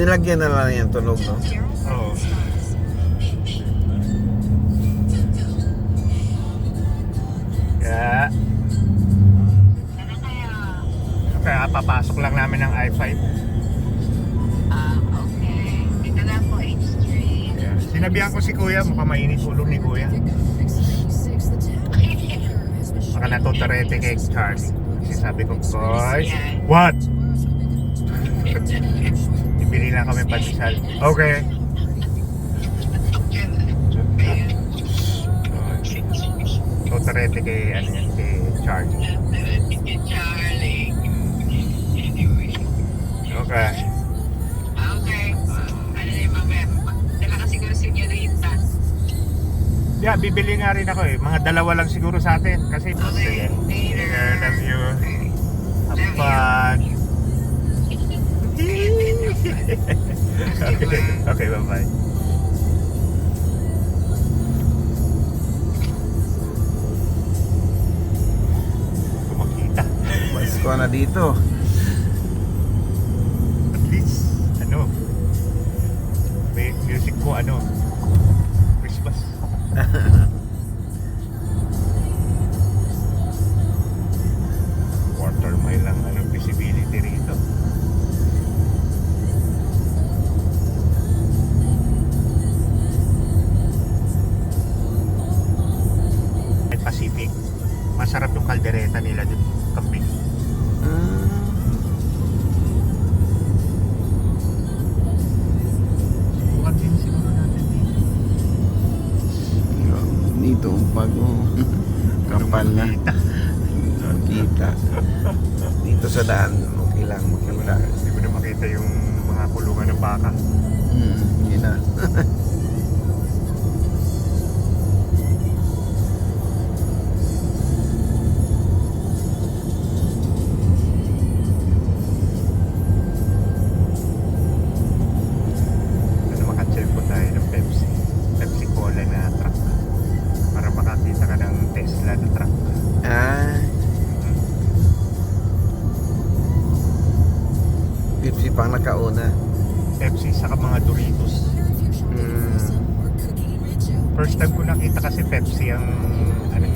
Nilagyan na lang yung tunog, no? Oo. Kaya papasok lang namin ng I-5. Okay. Dito lang po, H3. Yeah. Sinabihan ko si Kuya, mukhang mainit ulo ni Kuya. Baka natutarete kay Charlie. Kasi sabi ko, boys, what? Ibili lang kami pandesal. Okay. Tutarete kay, ano yan, kay Charlie. Okay. Okay. Ano na yung mamaya? Dala ka siguro senyorita. Yeah, bibili nga rin ako eh. Mga dalawa lang siguro sa atin. Kasi, sige. Sige, love you. Have fun. Okay, okay, bye-bye. Kumakita. Pasko na dito. At least, ano, may music ko, ano, Christmas. Quarter mile lang, ano, visibility rito. Pacific, masarap yung kaldereta nila dito, kambing. Subukan din siguro natin dito. Dito, pag kapal na. Kita. Dito sa daan, okay lang. Wala, hindi mo na makita yung mga kulungan ng baka. Yun na. Ano, makachill po tayo ng Pepsi. Pepsi Cola na truck. Para makakita ka ng Tesla na truck. Ah, Pepsi pang nakauna. Pepsi saka mga Doritos. First time ko nakita kasi Pepsi ang